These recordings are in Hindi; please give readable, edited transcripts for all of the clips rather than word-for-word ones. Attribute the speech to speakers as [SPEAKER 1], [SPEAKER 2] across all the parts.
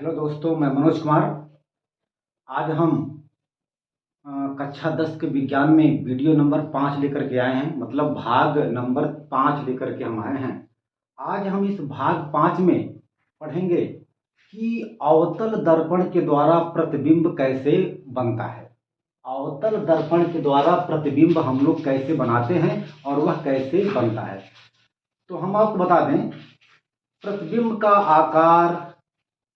[SPEAKER 1] हेलो दोस्तों, मैं मनोज कुमार। आज हम कक्षा 10 के विज्ञान में वीडियो नंबर 5 लेकर के आए हैं, मतलब भाग नंबर 5 लेकर के हम आए हैं। आज हम इस भाग 5 में पढ़ेंगे कि अवतल दर्पण के द्वारा प्रतिबिंब कैसे बनता है। अवतल दर्पण के द्वारा प्रतिबिंब हम लोग कैसे बनाते हैं और वह कैसे बनता है। तो हम आपको बता दें, प्रतिबिंब का आकार,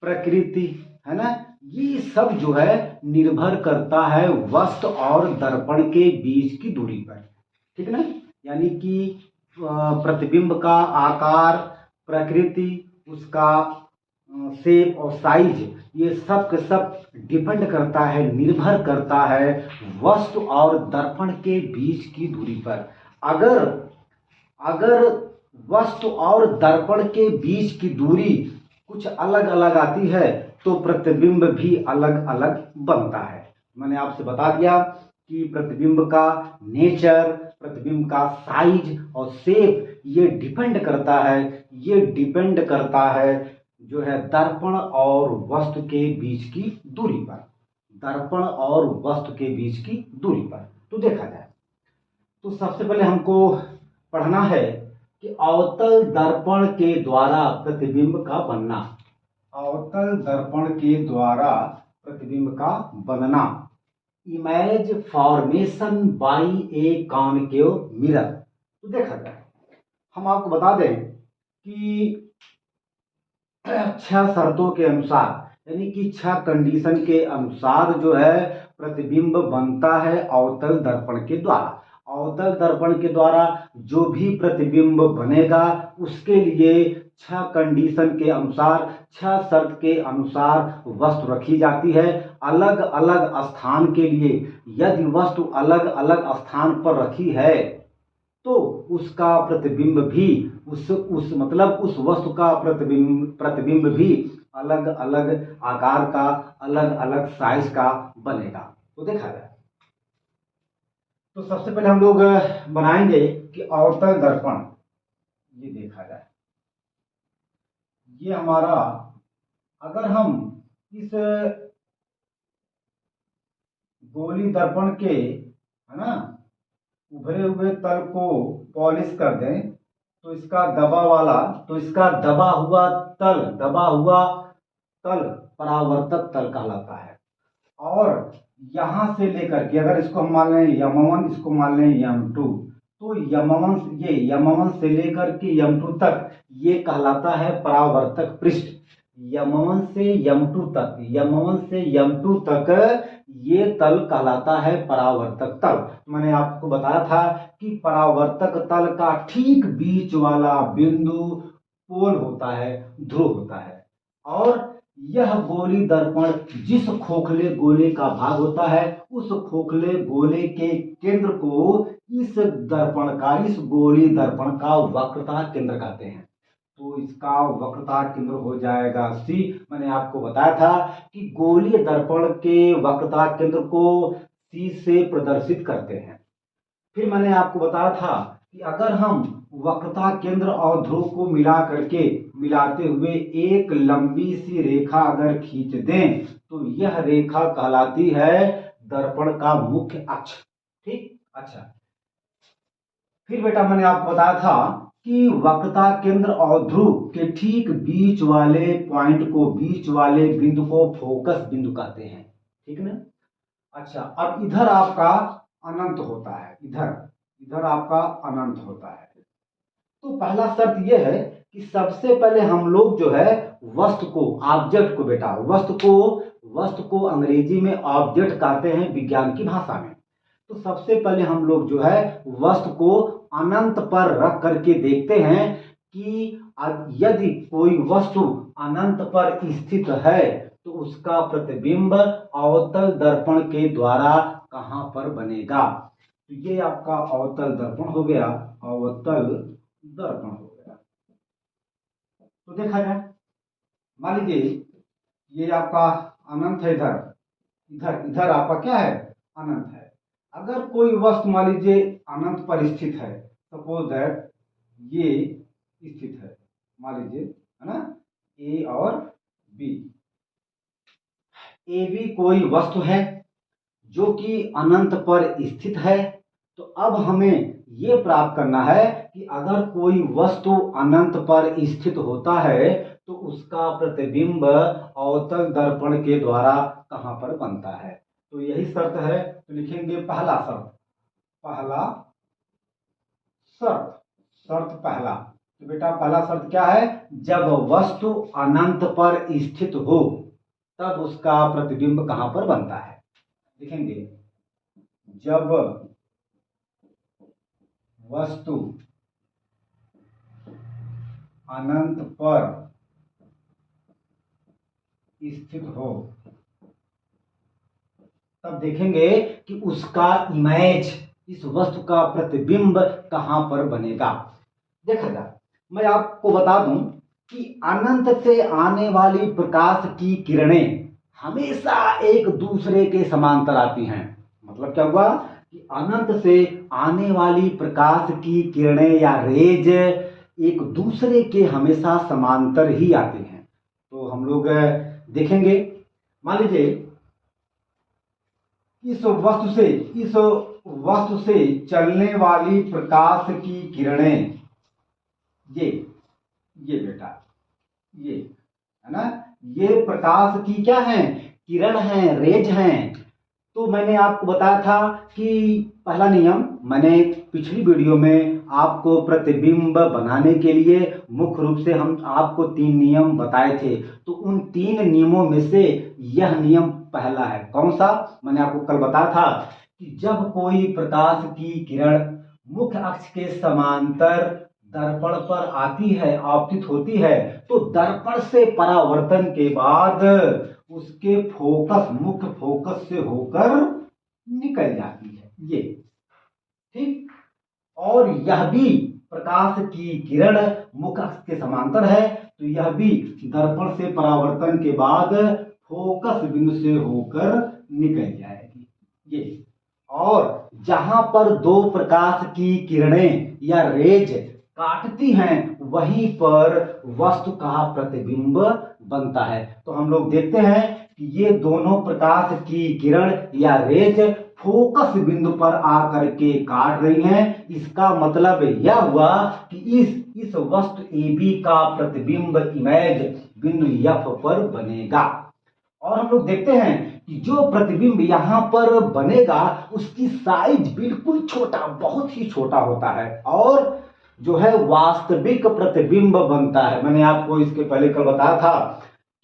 [SPEAKER 1] प्रकृति, है ना, ये सब जो है निर्भर करता है वस्तु और दर्पण के बीच की दूरी पर। ठीक ना। यानी कि प्रतिबिंब का आकार, प्रकृति, उसका शेप और साइज, ये सब के सब डिपेंड करता है, निर्भर करता है वस्तु और दर्पण के बीच की दूरी पर। अगर अगर वस्तु और दर्पण के बीच की दूरी कुछ अलग अलग आती है तो प्रतिबिंब भी अलग अलग बनता है। मैंने आपसे बता दिया कि प्रतिबिंब का नेचर, प्रतिबिंब का साइज और शेप ये डिपेंड करता है जो है दर्पण और वस्तु के बीच की दूरी पर। दर्पण और वस्तु के बीच की दूरी पर तो देखा जाए तो सबसे पहले हमको पढ़ना है कि अवतल दर्पण के द्वारा प्रतिबिंब का बनना। अवतल दर्पण के द्वारा प्रतिबिंब का बनना। Image formation by A concave mirror. तो देखा जाए, हम आपको बता दें कि 6 शर्तों के अनुसार, यानी कि 6 कंडीशन के अनुसार जो है प्रतिबिंब बनता है अवतल दर्पण के द्वारा। अवतल दर्पण के द्वारा जो भी प्रतिबिंब बनेगा उसके लिए 6 कंडीशन के अनुसार, 6 शर्त के अनुसार वस्तु रखी जाती है। अलग अलग स्थान के लिए यदि वस्तु अलग अलग स्थान पर रखी है तो उसका प्रतिबिंब भी उस मतलब उस वस्तु का प्रतिबिंब भी अलग अलग आकार का, अलग अलग साइज का बनेगा। तो देखा जाए तो सबसे पहले हम लोग बनाएंगे कि अवतल दर्पण। ये देखा जाए, ये हमारा, अगर हम इस गोली दर्पण के, है ना, उभरे हुए तल को पॉलिश कर दें तो इसका दबा हुआ तल परावर्तक तल कहलाता है। और यहां से लेकर के, अगर इसको हम मान लें यम1, इसको मान लें यम2, तो यम1 से लेकर के यम2 तक ये कहलाता है परावर्तक पृष्ठ। यम1 से यम2 तक ये तल कहलाता है परावर्तक तल। मैंने आपको बताया था कि परावर्तक तल का ठीक बीच वाला बिंदु पोल होता है, ध्रुव होता है। और यह गोली दर्पण जिस खोखले गोले का भाग होता है उस खोखले गोले के केंद्र को इस गोली दर्पण का वक्रता केंद्र कहते हैं। तो इसका वक्रता केंद्र हो जाएगा सी। मैंने आपको बताया था कि गोलीय दर्पण के वक्रता केंद्र को सी से प्रदर्शित करते हैं। फिर मैंने आपको बताया था कि अगर हम वक्रता केंद्र और ध्रुव को मिलाते हुए एक लंबी सी रेखा अगर खींच दें तो यह रेखा कहलाती है दर्पण का मुख्य अक्ष। ठीक, अच्छा। फिर बेटा मैंने आपको बताया था कि वक्रता केंद्र और ध्रुव के ठीक बीच वाले पॉइंट को, बीच वाले बिंदु को फोकस बिंदु कहते हैं। ठीक ना। अच्छा, अब इधर आपका अनंत होता है, इधर आपका अनंत होता है। तो पहला शर्त यह है कि सबसे पहले हम लोग जो है वस्तु को, ऑब्जेक्ट को बेटा, वस्तु को अंग्रेजी में ऑब्जेक्ट कहते हैं विज्ञान की भाषा में। तो सबसे पहले हम लोग जो है वस्तु को अनंत पर रख करके देखते हैं कि यदि कोई वस्तु अनंत पर स्थित है तो उसका प्रतिबिंब अवतल दर्पण के द्वारा कहां पर बनेगा। तो ये आपका अवतल दर्पण हो गया, अवतल दर्पण हो गया। तो देखा जाए, मान लीजिए ये आपका अनंत है, इधर आपका क्या है, अनंत है। अगर कोई वस्तु मान लीजिए अनंत पर स्थित है, सपोज दैट ये स्थित है, मान लीजिए, है ना, ए और बी, ए बी कोई वस्तु है जो कि अनंत पर स्थित है। तो अब हमें ये प्राप्त करना है कि अगर कोई वस्तु अनंत पर स्थित होता है तो उसका प्रतिबिंब अवतल दर्पण के द्वारा कहाँ पर बनता है। तो यही शर्त है, तो लिखेंगे पहला शर्त, पहला शर्त, शर्त पहला। तो बेटा पहला शर्त क्या है, जब वस्तु अनंत पर स्थित हो तब उसका प्रतिबिंब कहां पर बनता है। लिखेंगे जब वस्तु अनंत पर स्थित हो तब देखेंगे कि उसका इमेज, इस वस्तु का प्रतिबिंब कहां पर बनेगा। देखा, मैं आपको बता दूं कि अनंत से आने वाली प्रकाश की किरणें हमेशा एक दूसरे के समांतर आती हैं। मतलब क्या हुआ कि अनंत से आने वाली प्रकाश की किरणें या रेज एक दूसरे के हमेशा समांतर ही आते हैं। तो हम लोग देखेंगे, मान लीजिए इस वस्तु से चलने वाली प्रकाश की किरणें, ये बेटा, ये है ना, ये प्रकाश की क्या है, किरण है, रेज हैं। तो मैंने आपको बताया था कि पहला नियम, मैंने पिछली वीडियो में आपको प्रतिबिंब बनाने के लिए मुख्य रूप से हम आपको 3 नियम बताए थे। तो उन 3 नियमों में से यह नियम पहला है। कौन सा, मैंने आपको कल बताया था कि जब कोई प्रकाश की किरण मुख्य अक्ष के समांतर दर्पण पर आती है, आपतित होती है, तो दर्पण से परावर्तन के बाद उसके फोकस, मुख्य फोकस से होकर निकल जाती है ये, ठीक। और यह भी प्रकाश की किरण मुख्य अक्ष के समांतर है, तो यह भी दर्पण से परावर्तन के बाद फोकस बिंदु से होकर निकल जाएगी ये। और जहां पर दो प्रकाश की किरणें या रेज काटती हैं वहीं पर वस्तु का प्रतिबिंब बनता है। तो हम लोग देखते हैं कि ये दोनों प्रकाश की किरण या रेज फोकस बिंदु पर आकर के काट रही हैं। इसका मतलब यह हुआ कि इस वस्तु AB का प्रतिबिंब इमेज बिंदु F पर बनेगा। और हम लोग देखते हैं कि जो प्रतिबिंब यहां पर बनेगा उसकी साइज बिल्कुल छोटा, बहुत ही छोटा होता है, और जो है वास्तविक प्रतिबिंब बनता है। मैंने आपको इसके पहले कल बताया था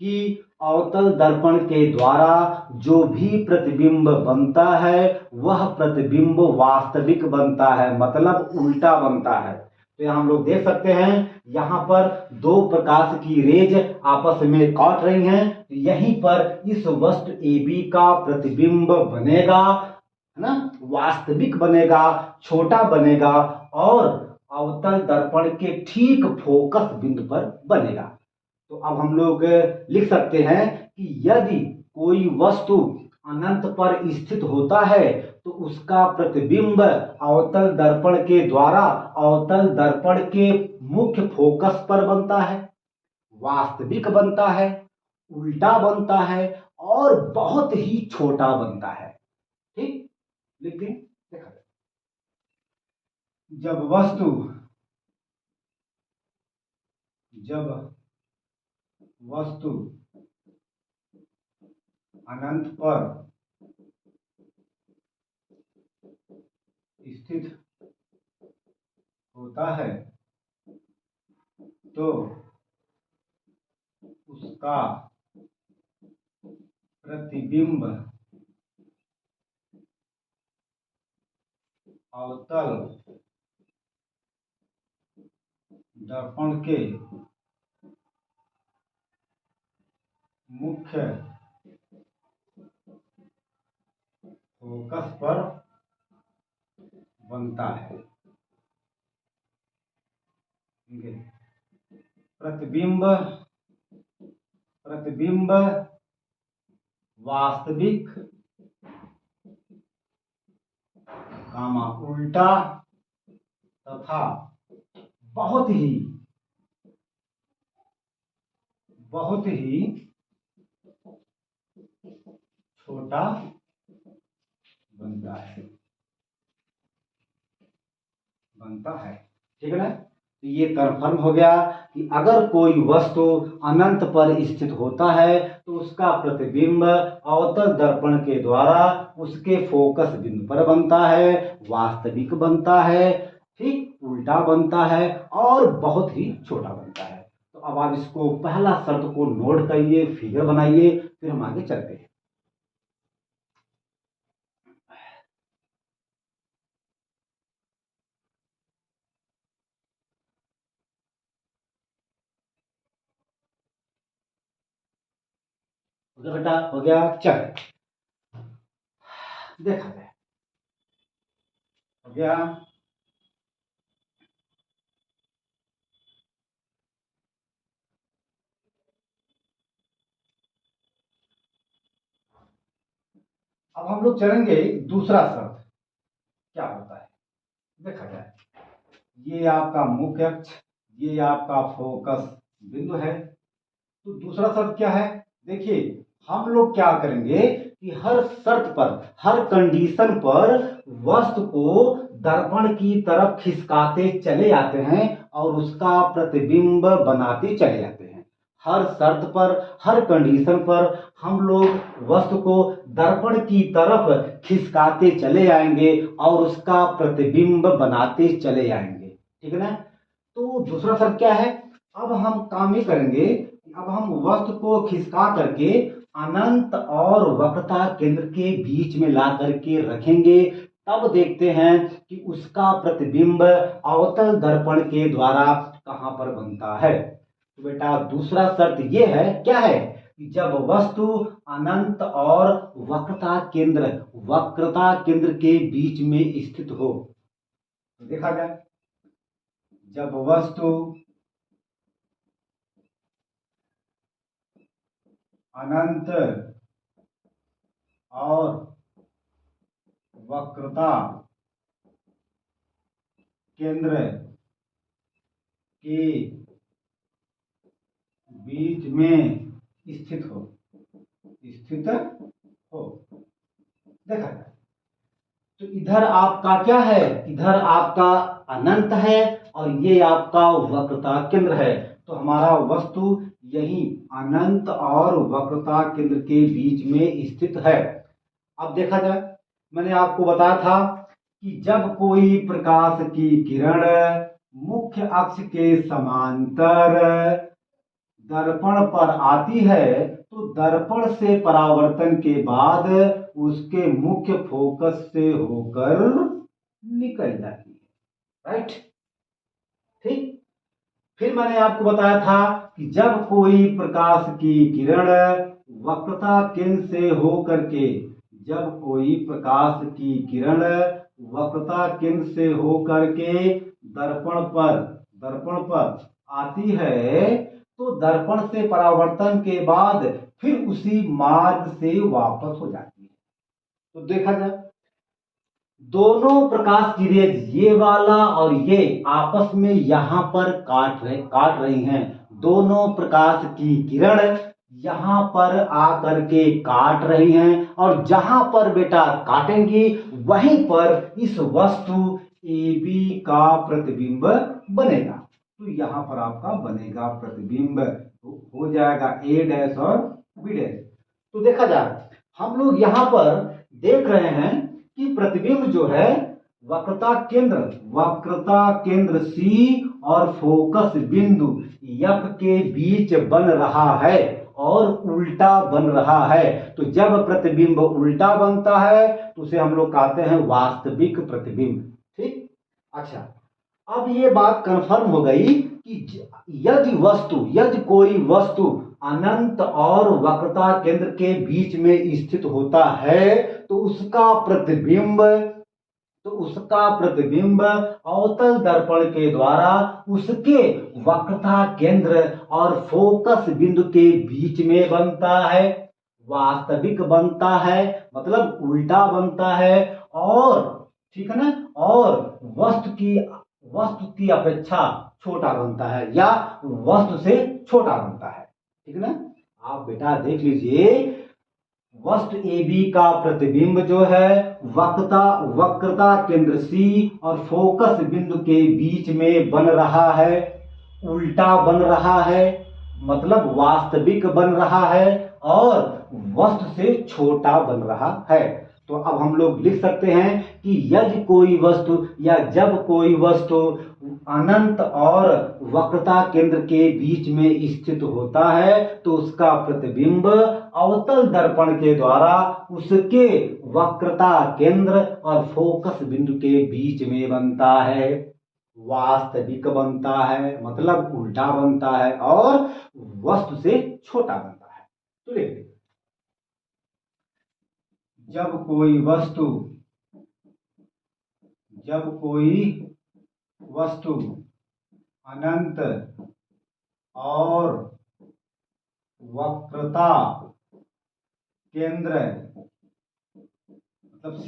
[SPEAKER 1] कि अवतल दर्पण के द्वारा जो भी प्रतिबिंब बनता है वह प्रतिबिंब वास्तविक बनता है, मतलब उल्टा बनता है। तो यहां हम लोग देख सकते हैं, यहां पर दो प्रकाश की रेज आपस में काट रही हैं, तो यहीं पर इस वस्तु AB का प्रतिबिंब बनेगा, है ना, वास्तविक बनेगा, छोटा बनेगा और अवतल दर्पण के ठीक फोकस बिंदु पर बनेगा। तो अब हम लोग लिख सकते हैं कि यदि कोई वस्तु अनंत पर स्थित होता है तो उसका प्रतिबिंब अवतल दर्पण के द्वारा अवतल दर्पण के मुख्य फोकस पर बनता है, वास्तविक बनता है, उल्टा बनता है और बहुत ही छोटा बनता है, ठीक। लिख दें, देखा जाए। जब वस्तु अनंत पर स्थित होता है तो उसका प्रतिबिंब अवतल दर्पण के मुख्य फोकस पर बनता है। प्रतिबिंब प्रतिबिंब वास्तविक कामा उल्टा तथा बहुत ही छोटा बनता है। ठीक है ना। तो ये कंफर्म हो गया कि अगर कोई वस्तु अनंत पर स्थित होता है तो उसका प्रतिबिंब अवतल दर्पण के द्वारा उसके फोकस बिंदु पर बनता है, वास्तविक बनता है, ठीक उल्टा बनता है और बहुत ही छोटा बनता है। तो अब आप इसको पहला शर्त को नोट करिए, फिगर बनाइए, फिर हम आगे चलते हैं। हो गया बेटा, हो गया। चल देखा जाए। हो गया। अब हम लोग चलेंगे दूसरा शर्त क्या होता है, देखा जाए। ये आपका मुख्य अक्ष, ये आपका फोकस बिंदु है। तो दूसरा शर्त क्या है, देखिए हम लोग क्या करेंगे कि हर शर्त पर, हर कंडीशन पर वस्तु को दर्पण की तरफ खिसकाते चले जाते हैं और उसका प्रतिबिंब बनाते चले जाते हैं। हर शर्त पर, हर कंडीशन पर हम लोग वस्तु को दर्पण की तरफ खिसकाते चले जाएंगे और उसका प्रतिबिंब बनाते चले जाएंगे। ठीक है ना। तो दूसरा शर्त क्या है, अब हम काम ये करेंगे, अब हम वस्तु को खिसका करके अनंत और वक्रता केंद्र के बीच में ला करके रखेंगे। तब देखते हैं कि उसका प्रतिबिंब अवतल दर्पण के द्वारा कहां पर बनता है। तो बेटा दूसरा शर्त यह है, क्या है कि जब वस्तु अनंत और वक्रता केंद्र के बीच में स्थित हो। तो देखा जाए, जब वस्तु अनंत और वक्रता केंद्र के बीच में स्थित हो, देखा जाए। तो इधर आपका क्या है, इधर आपका अनंत है और ये आपका वक्रता केंद्र है। तो हमारा वस्तु यही अनंत और वक्रता केंद्र के बीच में स्थित है। अब देखा जाए, मैंने आपको बताया था कि जब कोई प्रकाश की किरण मुख्य अक्ष के समांतर दर्पण पर आती है तो दर्पण से परावर्तन के बाद उसके मुख्य फोकस से होकर निकल जाती है। राइट, ठीक। फिर मैंने आपको बताया था कि जब कोई प्रकाश की किरण वक्रता केंद्र से होकर के, जब कोई प्रकाश की किरण वक्रता केंद्र से होकर के दर्पण पर आती है तो दर्पण से परावर्तन के बाद फिर उसी मार्ग से वापस हो जाती है। तो देखा जाए, दोनों प्रकाश की रेज, ये वाला और ये आपस में यहां पर काट रही हैं। दोनों प्रकाश की किरण यहां पर आकर के काट रही हैं और जहां पर बेटा काटेंगी वहीं पर इस वस्तु AB का प्रतिबिंब बनेगा। तो यहां पर आपका बनेगा प्रतिबिंब, तो हो जाएगा A' और B'। तो देखा जाए, हम लोग यहां पर देख रहे हैं कि प्रतिबिंब जो है वक्रता केंद्र C और फोकस बिंदु F के बीच बन रहा है और उल्टा बन रहा है। तो जब प्रतिबिंब उल्टा बनता है तो उसे हम लोग कहते हैं वास्तविक प्रतिबिंब। ठीक। अच्छा, अब ये बात कंफर्म हो गई कि यदि कोई वस्तु अनंत और वक्रता केंद्र के बीच में स्थित होता है तो उसका प्रतिबिंब अवतल दर्पण के द्वारा उसके वक्रता केंद्र और फोकस बिंदु के बीच में बनता है, वास्तविक बनता है, मतलब उल्टा बनता है। और ठीक है ना, और वस्तु की अपेक्षा छोटा बनता है या वस्तु से छोटा बनता है। ठीक है ना। आप बेटा देख लीजिए, वस्तु AB का प्रतिबिंब जो है वक्रता केंद्र C और फोकस बिंदु के बीच में बन रहा है, उल्टा बन रहा है, मतलब वास्तविक बन रहा है और वस्तु से छोटा बन रहा है। तो अब हम लोग लिख सकते हैं कि यदि कोई वस्तु या जब कोई वस्तु अनंत और वक्रता केंद्र के बीच में स्थित होता है तो उसका प्रतिबिंब अवतल दर्पण के द्वारा उसके वक्रता केंद्र और फोकस बिंदु के बीच में बनता है, वास्तविक बनता है, मतलब उल्टा बनता है और वस्तु से छोटा बनता है। तो देखिए, जब कोई वस्तु अनंत और वक्रता केंद्र मतलब C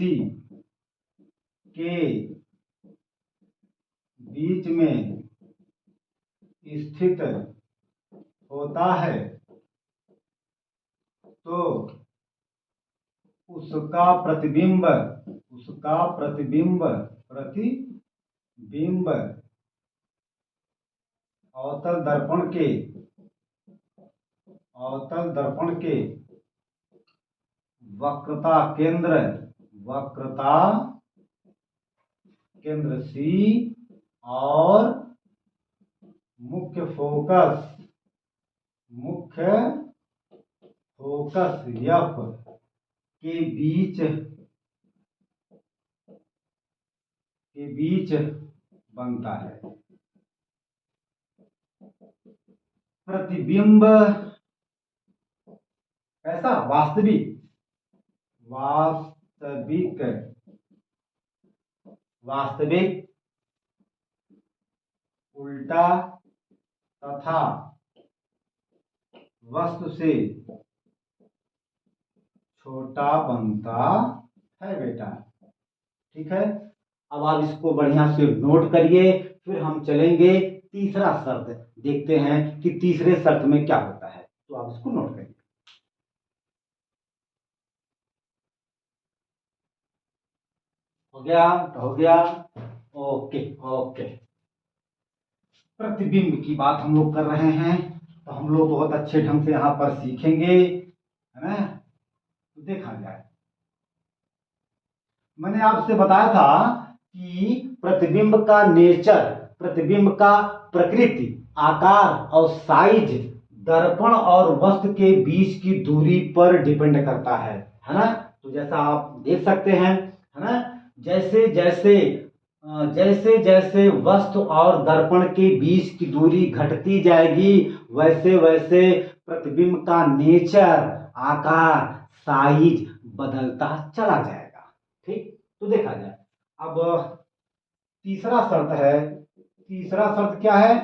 [SPEAKER 1] के बीच में स्थित होता है तो उसका प्रतिबिंब अवतल दर्पण के वक्रता केंद्र C और मुख्य फोकस F के बीच बनता है। प्रतिबिंब ऐसा वास्तविक उल्टा तथा वस्तु से छोटा बनता है बेटा। ठीक है, अब आप इसको बढ़िया से नोट करिए, फिर हम चलेंगे तीसरा शर्त, देखते हैं कि तीसरे शर्त में क्या होता है। तो आप इसको नोट करिए। हो गया। ओके। प्रतिबिंब की बात हम लोग कर रहे हैं, तो हम लोग बहुत अच्छे ढंग से यहां पर सीखेंगे, है ना। तो देखा जाए, मैंने आपसे बताया था कि प्रतिबिंब का नेचर, प्रतिबिंब का प्रकृति, आकार और साइज दर्पण और वस्तु के बीच की दूरी पर डिपेंड करता है ना। तो जैसा आप देख सकते हैं, है ना, जैसे जैसे वस्तु और दर्पण के बीच की दूरी घटती जाएगी वैसे वैसे प्रतिबिंब का नेचर, आकार, साइज बदलता चला जाएगा। ठीक, तो देखा जाए अब तीसरा शर्त क्या है।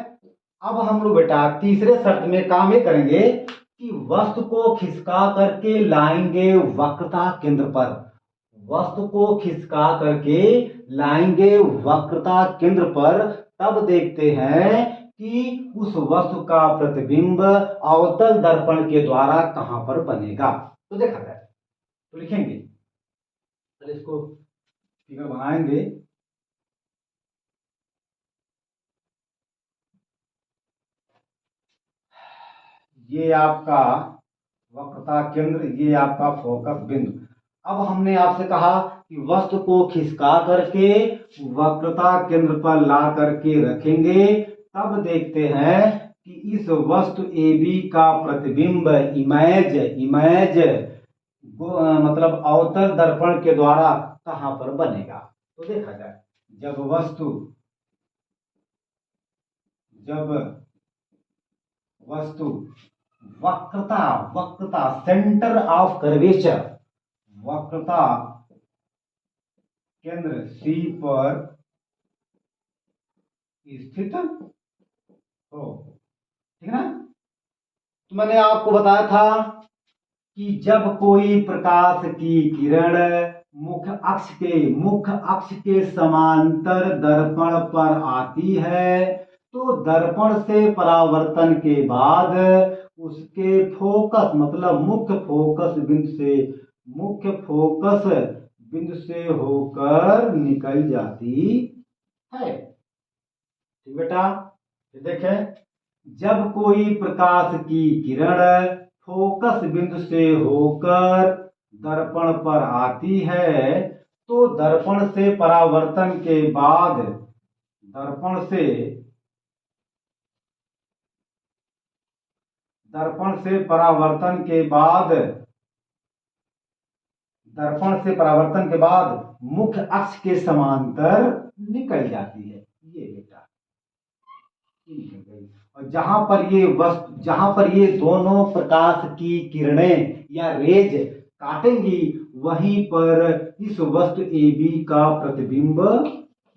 [SPEAKER 1] अब हम लोग बेटा तीसरे शर्त में काम ये करेंगे कि वस्तु को खिसका करके लाएंगे वक्रता केंद्र पर, तब देखते हैं कि उस वस्तु का प्रतिबिंब अवतल दर्पण के द्वारा कहां पर बनेगा। तो देखा जाए, तो लिखेंगे, चलिए इसको फिगर बनाएंगे। ये आपका वक्रता केंद्र, ये आपका फोकस बिंदु। अब हमने आपसे कहा कि वस्तु को खिसका करके वक्रता केंद्र पर ला करके रखेंगे, तब देखते हैं कि इस वस्तु AB का प्रतिबिंब इमेज मतलब अवतल दर्पण के द्वारा कहां पर बनेगा। तो देखा जाए, जब वस्तु वक्रता सेंटर ऑफ कर्वेचर, वक्रता केंद्र C पर स्थित हो, ठीक है ना। तो मैंने आपको बताया था कि जब कोई प्रकाश की किरण मुख्य अक्ष के समांतर दर्पण पर आती है तो दर्पण से परावर्तन के बाद उसके फोकस मतलब मुख्य फोकस बिंदु से होकर निकल जाती है। ठीक बेटा, ये देखें, जब कोई प्रकाश की किरण फोकस बिंदु से होकर दर्पण पर आती है तो दर्पण से परावर्तन के बाद मुख्य अक्ष के समांतर निकल जाती है। ये बेटा निकल गई। और जहां पर ये दोनों प्रकाश की किरणें या रेज काटेंगी वहीं पर इस वस्तु AB का प्रतिबिंब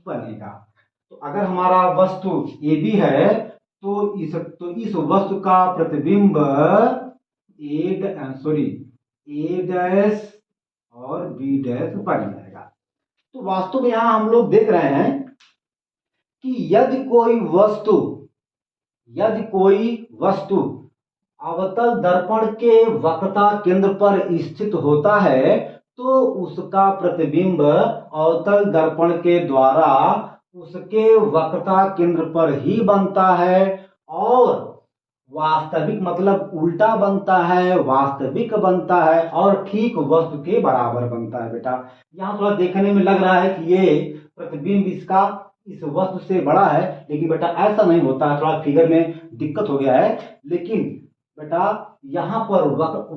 [SPEAKER 1] बनेगा। तो अगर हमारा वस्तु AB है तो इस वस्तु का प्रतिबिंब ए डैश और बी डैश बन जाएगा। तो वास्तव में यहां हम लोग देख रहे हैं कि यदि कोई वस्तु अवतल दर्पण के वक्रता केंद्र पर स्थित होता है तो उसका प्रतिबिंब अवतल दर्पण के द्वारा उसके वक्रता केंद्र पर ही बनता है और वास्तविक मतलब उल्टा बनता है, वास्तविक बनता है और ठीक वस्तु के बराबर बनता है। बेटा यहां थोड़ा देखने में लग रहा है कि ये प्रतिबिंब इसका इस वस्तु से बड़ा है, लेकिन बेटा ऐसा नहीं होता, थोड़ा फिगर में दिक्कत हो गया है। लेकिन बेटा यहां पर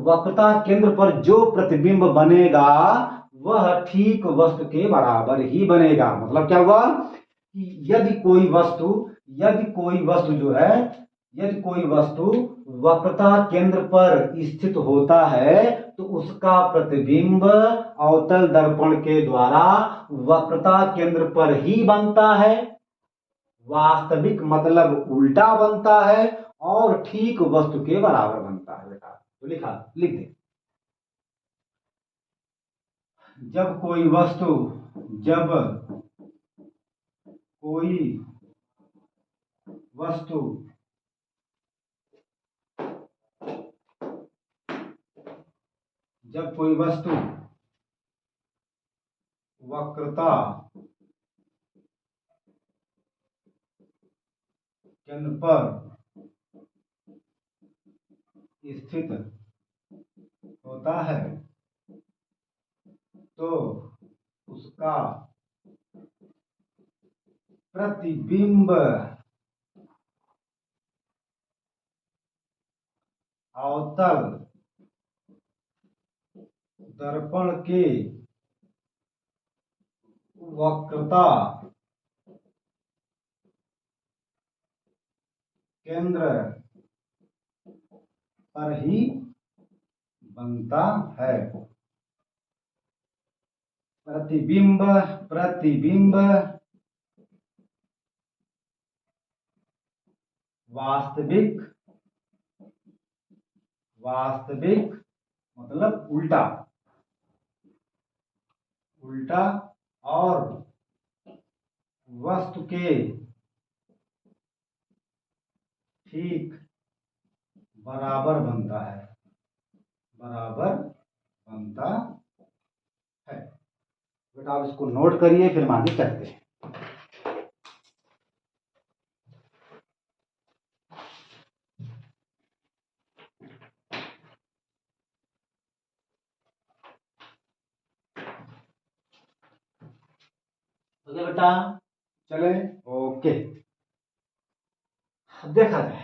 [SPEAKER 1] वक्रता केंद्र पर जो प्रतिबिंब बनेगा वह ठीक वस्तु के बराबर ही बनेगा। मतलब क्या हुआ कि यदि कोई वस्तु वक्रता केंद्र पर स्थित होता है तो उसका प्रतिबिंब अवतल दर्पण के द्वारा वक्रता केंद्र पर ही बनता है, वास्तविक मतलब उल्टा बनता है और ठीक वस्तु के बराबर बनता है। बेटा तो लिख दे, जब कोई वस्तु वक्रता केंद्र पर स्थित होता है तो उसका प्रतिबिंब अवतल दर्पण के वक्रता केंद्र पर ही बनता है। प्रतिबिंब वास्तविक मतलब उल्टा और वस्तु के ठीक बराबर बनता है। बेटा आप इसको नोट करिए, फिर हम आगे चलते हैं। ओके बेटा, चले, ओके, देखा जाए।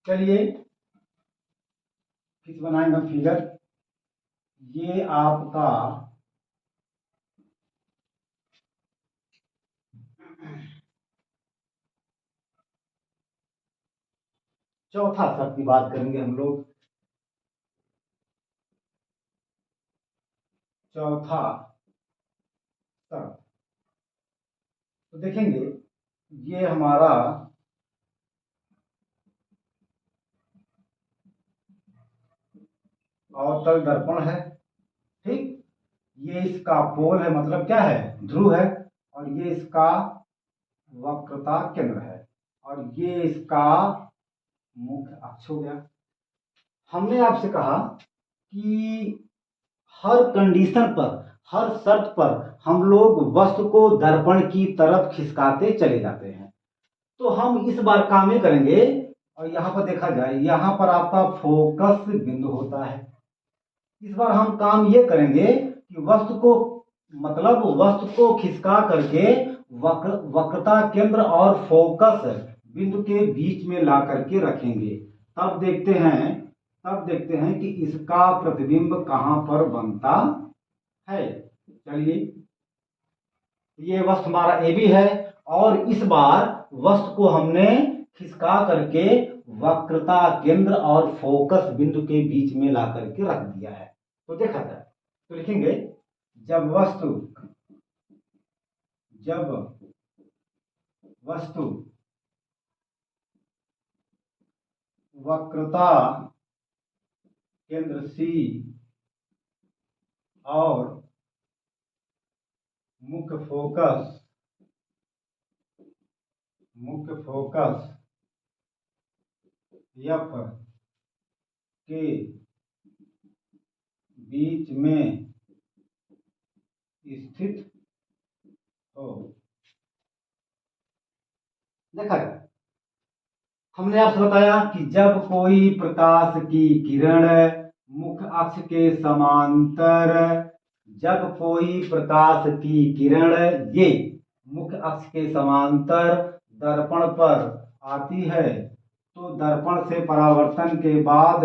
[SPEAKER 1] चलिए किस बनाएंगे हम फिगर। ये आपका चौथा शब्द की बात करेंगे हम लोग। चौथा शब्द तो देखेंगे, ये हमारा अवतल दर्पण है, ठीक। ये इसका पोल है, मतलब क्या है, ध्रुव है। और ये इसका वक्रता केंद्र है, और ये इसका मुख्य अक्ष हो गया। हमने आपसे कहा कि हर कंडीशन पर, हर शर्त पर हम लोग वस्तु को दर्पण की तरफ खिसकाते चले जाते हैं। तो हम इस बार काम ये करेंगे, और यहाँ पर देखा जाए, यहाँ पर आपका फोकस बिंदु होता है। इस बार हम काम ये करेंगे कि वस्तु को, मतलब वस्तु को खिसका करके वक्रता केंद्र और फोकस बिंदु के बीच में ला करके रखेंगे। तब देखते हैं कि इसका प्रतिबिंब कहां पर बनता है। चलिए, ये वस्तु हमारा ए बी है, और इस बार वस्तु को हमने खिसका करके वक्रता केंद्र और फोकस बिंदु के बीच में ला करके रख दिया है। तो देखा जाए तो लिखेंगे, जब वस्तु वक्रता केंद्र सी और मुख्य फोकस एफ के बीच में स्थित हो। देखा जाए, हमने आपसे बताया कि जब कोई प्रकाश की किरण मुख्य अक्ष के समांतर, जब कोई प्रकाश की किरण ये मुख्य अक्ष के समांतर दर्पण पर आती है, तो दर्पण से परावर्तन के बाद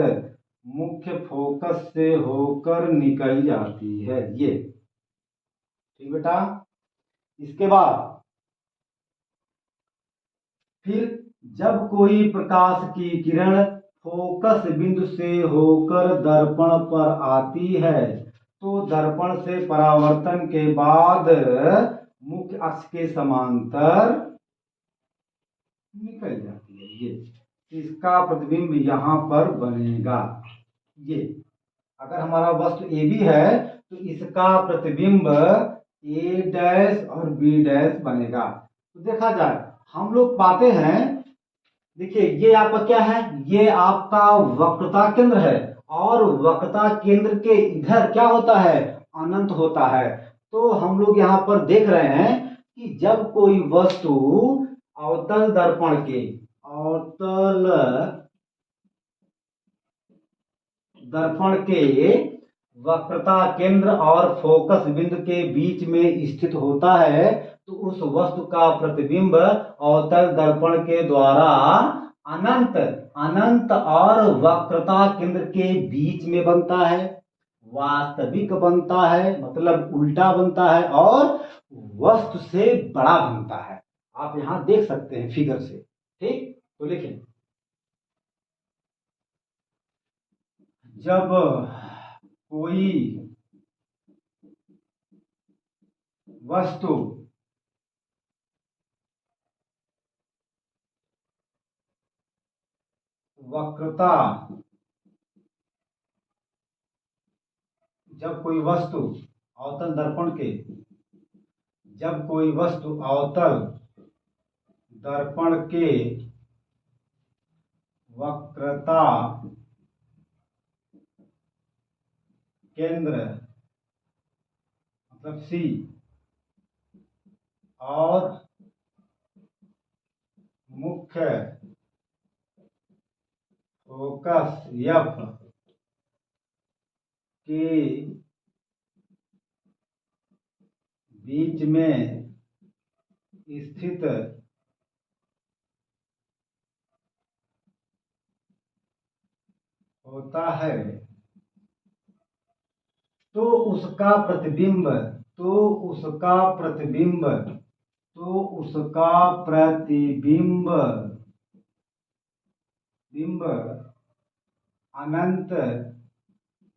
[SPEAKER 1] मुख्य फोकस से होकर निकल जाती है। ये ठीक बेटा। इसके बाद फिर जब कोई प्रकाश की किरण फोकस बिंदु से होकर दर्पण पर आती है, तो दर्पण से परावर्तन के बाद मुख्य अक्ष के समांतर निकल जाती है। ये इसका प्रतिबिंब यहां पर बनेगा। ये अगर हमारा वस्तु ए बी है, तो इसका प्रतिबिंब ए डैश और बी डैश बनेगा। तो देखा जाए, हम लोग पाते हैं, देखिए ये आपका क्या है, ये आपका वक्रता केंद्र है, और वक्रता केंद्र के इधर क्या होता है, अनंत होता है। तो हम लोग यहाँ पर देख रहे हैं कि जब कोई वस्तु अवतल दर्पण के वक्रता केंद्र और फोकस बिंदु के बीच में स्थित होता है, तो उस वस्तु का प्रतिबिंब अवतल दर्पण के द्वारा अनंत अनंत और वक्रता केंद्र के बीच में बनता है, वास्तविक बनता है, मतलब उल्टा बनता है, और वस्तु से बड़ा बनता है। आप यहां देख सकते हैं फिगर से, ठीक। तो लिखें, जब कोई वस्तु वक्रता, जब कोई वस्तु अवतल दर्पण के, जब कोई वस्तु अवतल दर्पण के वक्रता केंद्र, मतलब सी, और मुख्य फोकस एफ के बीच में स्थित होता है, तो उसका प्रतिबिंब तो उसका प्रतिबिंब तो उसका प्रतिबिंब बिंब अनंत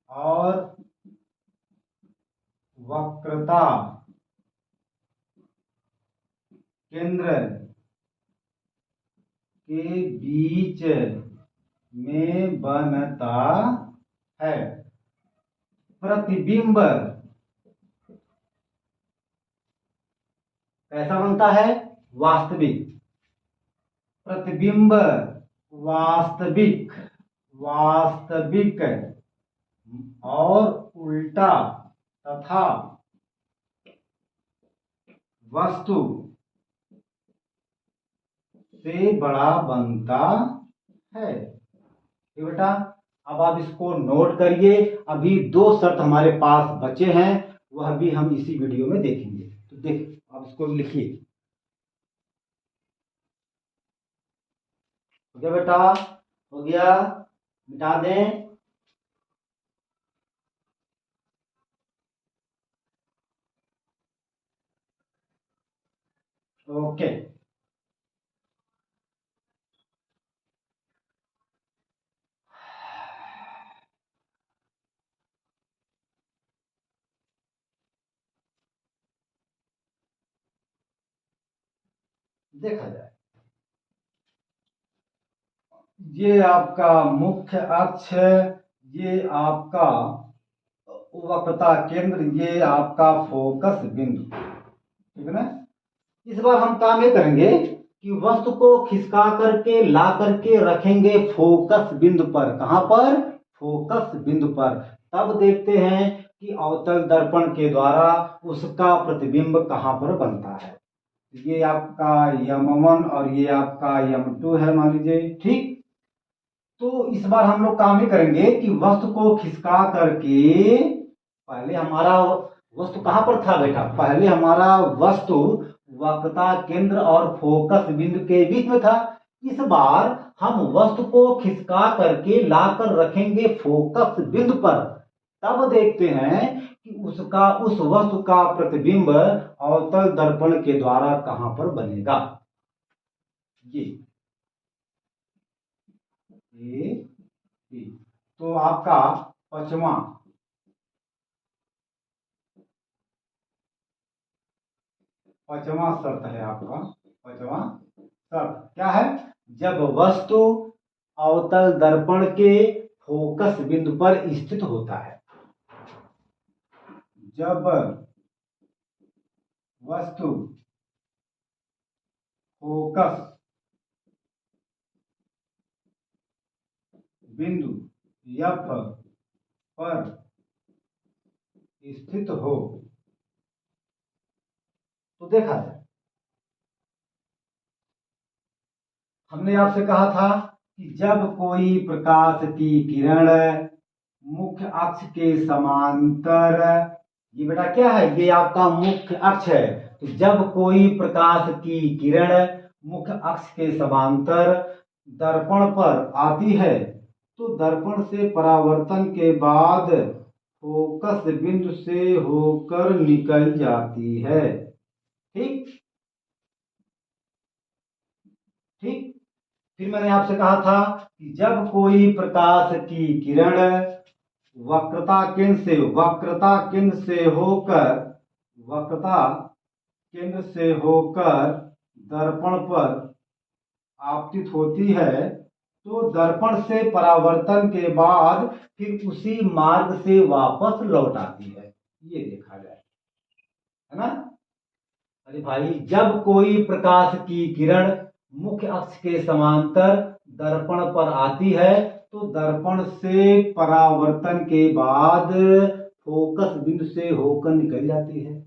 [SPEAKER 1] और वक्रता केंद्र के बीच में बनता है। प्रतिबिंब कैसा बनता है? वास्तविक। प्रतिबिंब वास्तविक, वास्तविक और उल्टा तथा वस्तु से बड़ा बनता है। ठीक बेटा, अब आप इसको नोट करिए। अभी 2 शर्त हमारे पास बचे हैं, वह भी हम इसी वीडियो में देखेंगे। तो देख, आप इसको लिखिए। हो गया बेटा? हो गया? मिटा दें। ओके। देखा जाए, ये आपका मुख्य अक्ष, ये आपका वक्रता केंद्र, ये आपका फोकस बिंदु। ठीक है ना? इस बार हम काम ये करेंगे कि वस्तु को खिसका करके ला करके रखेंगे फोकस बिंदु पर। कहां पर? फोकस बिंदु पर। तब देखते हैं कि अवतल दर्पण के द्वारा उसका प्रतिबिंब कहां पर बनता है। ये आपका M1 और ये आपका M2 है, मान लीजिए। ठीक, तो इस बार हम लोग काम ही करेंगे कि वस्तु को खिसका करके, पहले हमारा वस्तु कहां पर था बेटा? पहले हमारा वस्तु वक्रता केंद्र और फोकस बिंदु के बीच में था। इस बार हम वस्तु को खिसका करके लाकर रखेंगे फोकस बिंदु पर। तब देखते हैं कि उस वस्तु का प्रतिबिंब अवतल दर्पण के द्वारा कहां पर बनेगा। ये ए बी। तो आपका पांचवा शर्त है आपका। पांचवा शर्त क्या है? जब वस्तु अवतल दर्पण के फोकस बिंदु पर स्थित होता है। जब वस्तु फोकस बिंदु F पर स्थित हो, तो देखा जाए, हमने आपसे कहा था कि जब कोई प्रकाश की किरण मुख्य अक्ष के समांतर, ये बेटा क्या है? ये आपका मुख्य अक्ष है। तो जब कोई प्रकाश की किरण मुख्य अक्ष के समांतर दर्पण पर आती है, तो दर्पण से परावर्तन के बाद फोकस बिंदु से होकर निकल जाती है। ठीक ठीक। फिर मैंने आपसे कहा था कि जब कोई प्रकाश की किरण वक्रता केंद्र से होकर दर्पण पर आपतित होती है, तो दर्पण से परावर्तन के बाद फिर उसी मार्ग से वापस लौट आती है। ये देखा जाए, है ना? अरे भाई, जब कोई प्रकाश की किरण मुख्य अक्ष के समांतर दर्पण पर आती है, तो दर्पण से परावर्तन के बाद फोकस बिंदु से होकर निकल जाती है।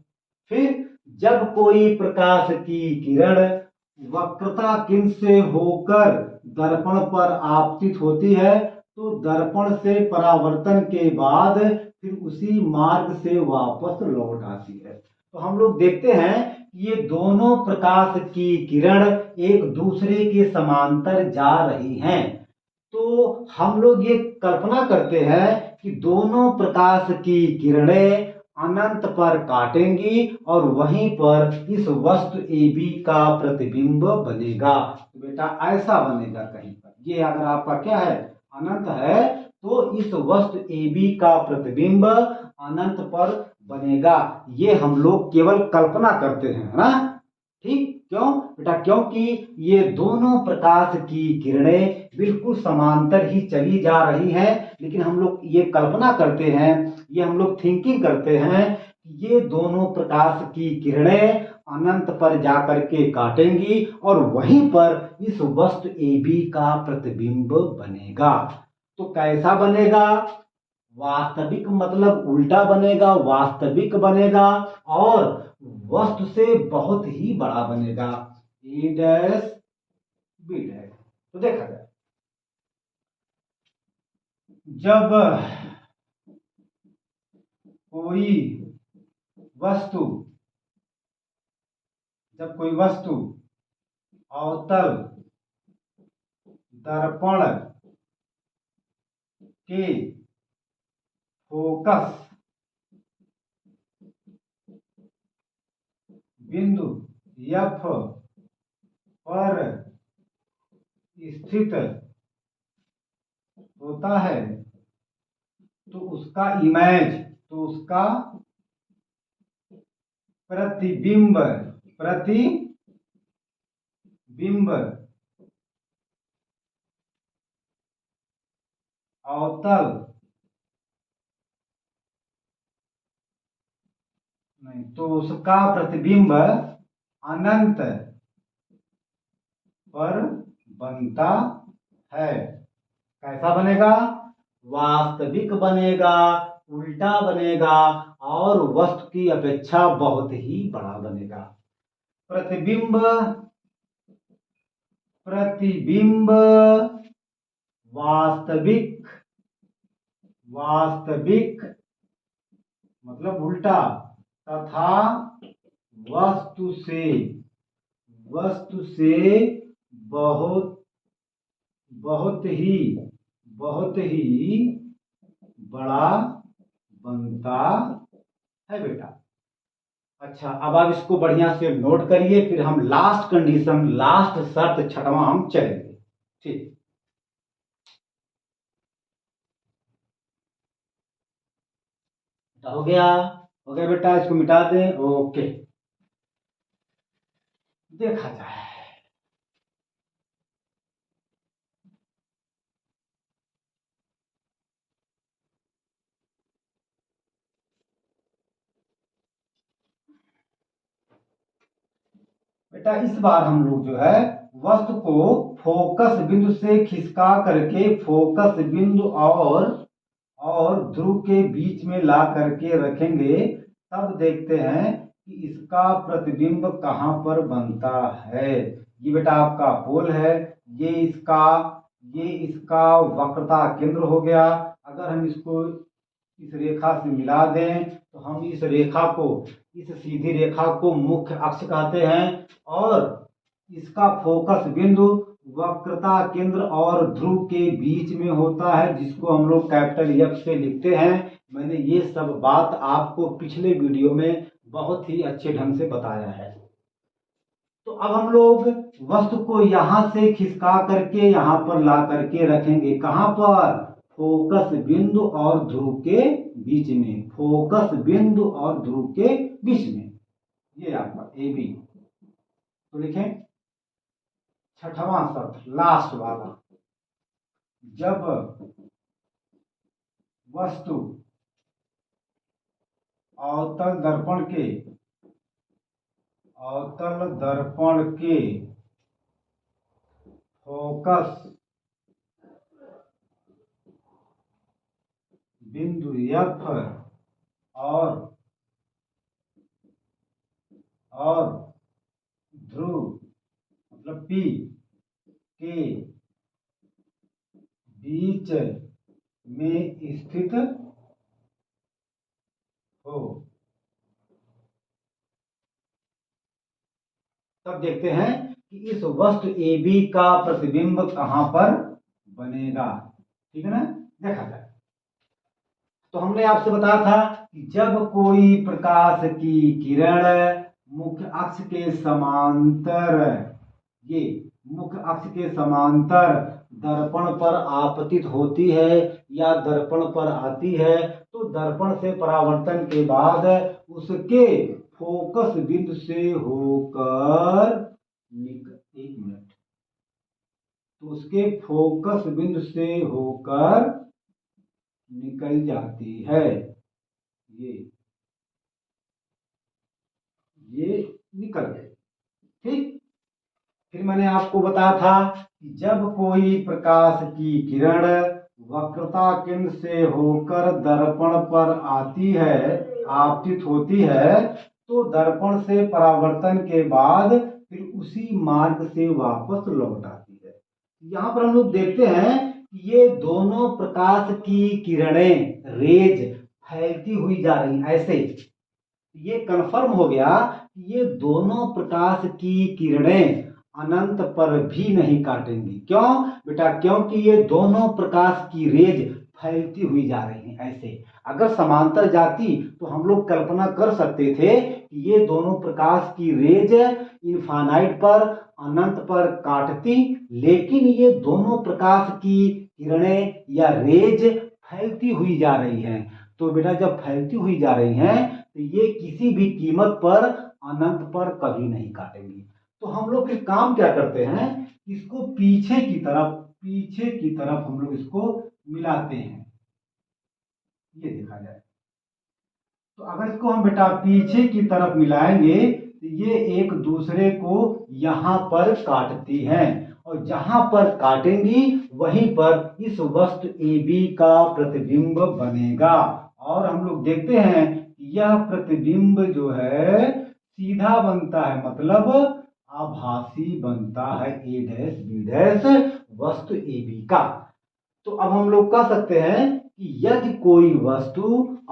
[SPEAKER 1] फिर जब कोई प्रकाश की किरण वक्रता केंद्र से होकर दर्पण पर आपतित होती है, तो दर्पण से परावर्तन के बाद फिर उसी मार्ग से वापस लौट आती है। तो हम लोग देखते हैं कि ये दोनों प्रकाश की किरण एक दूसरे के समांतर जा रही हैं। तो हम लोग ये कल्पना करते हैं कि दोनों प्रकाश की किरणें अनंत पर काटेंगी और वहीं पर इस वस्तु AB का प्रतिबिंब बनेगा। तो बेटा ऐसा बनेगा कहीं पर। ये अगर आपका क्या है? अनंत है, तो इस वस्तु AB का प्रतिबिंब अनंत पर बनेगा। ये हम लोग केवल कल्पना करते हैं, है ना? ठीक, क्यों बेटा? क्योंकि ये दोनों प्रकाश की किरणें बिल्कुल समांतर ही चली जा रही हैं, लेकिन हम लोग ये कल्पना करते हैं, ये हम लोग थिंकिंग करते हैं कि ये दोनों प्रकाश की किरणें अनंत पर जाकर के काटेंगी और वहीं पर इस वस्तु AB का प्रतिबिंब बनेगा। तो कैसा बनेगा? वास्तविक मतलब उल्टा बनेगा, वास्तविक बनेगा और वस्तु से बहुत ही बड़ा बनेगा। ए डैश बी डैश। तो देखा जाए, जब कोई वस्तु अवतल दर्पण के फोकस बिंदु F पर स्थित होता है तो उसका प्रतिबिंब अवतल नहीं, तो उसका प्रतिबिंब अनंत पर बनता है। कैसा बनेगा? वास्तविक बनेगा, उल्टा बनेगा और वस्तु की अपेक्षा बहुत ही बड़ा बनेगा। प्रतिबिंब वास्तविक मतलब उल्टा तथा वस्तु से बहुत ही बड़ा बनता है बेटा। अच्छा, अब आप इसको बढ़िया से नोट करिए, फिर हम लास्ट कंडीशन, लास्ट शर्त छठवां हम चलेंगे। ठीक, हो गया बेटा, इसको मिटा दें। ओके, देखा जाए, बेटा इस बार हम लोग जो है वस्तु को फोकस बिंदु से खिसका करके फोकस बिंदु और ध्रुव के बीच में ला करके रखेंगे, तब देखते हैं कि इसका प्रतिबिंब कहां पर बनता है। ये बेटा आपका पोल है, ये इसका वक्रता केंद्र हो गया। अगर हम इसको इस रेखा से मिला दें तो हम इस सीधी रेखा को मुख्य अक्ष कहते हैं और इसका फोकस बिंदु वक्रता केंद्र और ध्रुव के बीच में होता है, जिसको हम लोग कैपिटल F से लिखते हैं। मैंने ये सब बात आपको पिछले वीडियो में बहुत ही अच्छे ढंग से बताया है। तो अब हम लोग वस्तु को यहां से खिसका करके यहां पर ला करके रखेंगे। कहां पर? फोकस बिंदु और ध्रुव के बीच में, फोकस बिंदु और ध्रुव के बीच में। ये आपका AB। तो लिखें छठवां शर्त, लास्ट वाला, जब वस्तु अवतल दर्पण के फोकस बिंदु F और ध्रुव मतलब P के बीच में स्थित हो, तब देखते हैं कि इस वस्तु AB का प्रतिबिंब कहां पर बनेगा। ठीक है ना? देखा जाए, तो हमने आपसे बताया था कि जब कोई प्रकाश की किरण मुख्य अक्ष के समांतर दर्पण पर आपतित होती है या दर्पण पर आती है, तो दर्पण से परावर्तन के बाद उसके फोकस बिंदु से होकर एक मिनट, तो उसके फोकस बिंदु से होकर निकल जाती है। ये निकल गई। ठीक, फिर मैंने आपको बताया था कि जब कोई प्रकाश की किरण वक्रता केंद्र से होकर दर्पण पर आती है, आपतित होती है, तो दर्पण से परावर्तन के बाद फिर उसी मार्ग से वापस लौट आती है। यहाँ पर हम लोग देखते हैं कि ये दोनों प्रकाश की किरणें, रेज फैलती हुई जा रही हैं। ऐसे ये कन्फर्म हो गया कि ये दोनों प्रकाश की किरणें अनंत पर भी नहीं काटेंगी। क्यों बेटा? क्योंकि ये दोनों प्रकाश की रेज फैलती हुई जा रही हैं। ऐसे अगर समांतर जाती तो हम लोग कल्पना कर सकते थे कि ये दोनों प्रकाश की रेज इनफाइनाइट पर, अनंत पर काटती, लेकिन ये दोनों प्रकाश की किरणें या रेज फैलती हुई जा रही हैं। तो बेटा जब फैलती हुई जा रही हैं तो ये किसी भी कीमत पर अनंत पर कभी नहीं काटेंगी। तो हम लोग फिर काम क्या करते हैं, इसको पीछे की तरफ हम लोग इसको मिलाते हैं। ये देखा जाए तो अगर इसको हम बेटा पीछे की तरफ मिलाएंगे तो ये एक दूसरे को यहां पर काटती हैं, और जहां पर काटेंगी वहीं पर इस वस्तु AB का प्रतिबिंब बनेगा। और हम लोग देखते हैं यह प्रतिबिंब जो है सीधा बनता है, मतलब आभासी बनता है A डैश B डैश वस्तु AB का। तो अब हम लोग कह सकते हैं कि यदि कोई वस्तु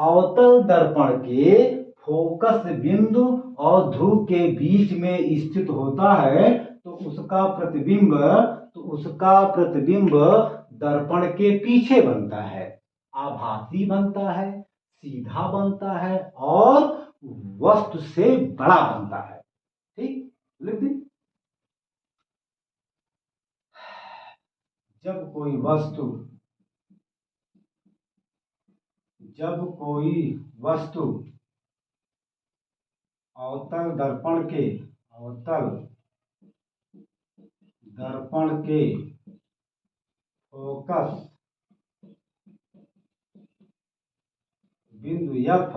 [SPEAKER 1] अवतल दर्पण के फोकस बिंदु और ध्रुव के बीच में स्थित होता है तो उसका प्रतिबिंब दर्पण के पीछे बनता है, आभासी बनता है, सीधा बनता है और वस्तु से बड़ा बनता है। ठीक, लिख दी। जब कोई वस्तु अवतल दर्पण के फोकस बिंदु F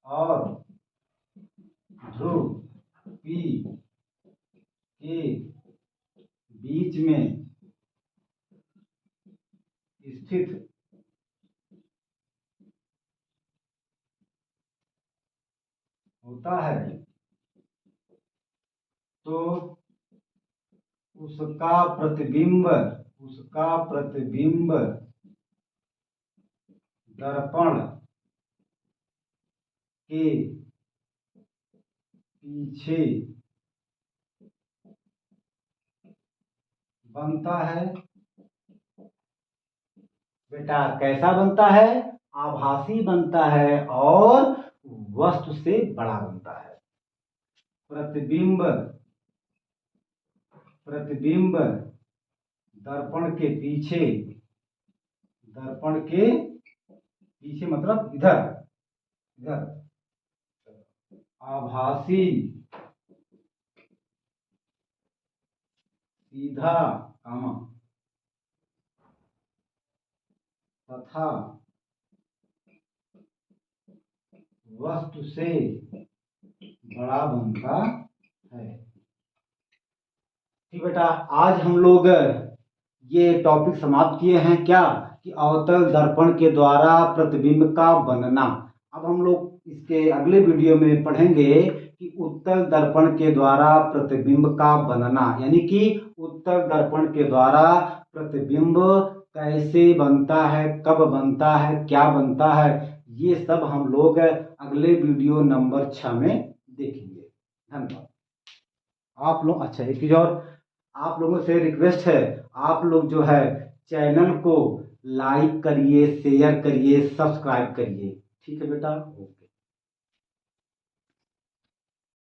[SPEAKER 1] और ध्रुव P के बीच में स्थित होता है तो उसका प्रतिबिंब दर्पण के पीछे बनता है। बेटा कैसा बनता है? आभासी बनता है और वस्तु से बड़ा बनता है। प्रतिबिंब दर्पण के पीछे मतलब इधर आभासी, सीधा, तथा वस्तु से बड़ा बनता है। ठीक बेटा, आज हम लोग ये टॉपिक समाप्त किए हैं क्या, कि अवतल दर्पण के द्वारा प्रतिबिंब का बनना। अब हम लोग इसके अगले वीडियो में पढ़ेंगे कि उत्तल दर्पण के द्वारा प्रतिबिंब का बनना, यानी कि उत्तल दर्पण के द्वारा प्रतिबिंब कैसे बनता है, कब बनता है, क्या बनता है, ये सब हम लोग अगले वीडियो नंबर 6 में देखेंगे। धन्यवाद। आप लोग, अच्छा एक चीज और, आप लोगों से रिक्वेस्ट है, आप लोग जो है चैनल को लाइक करिए, शेयर करिए, सब्सक्राइब करिए। ठीक है बेटा।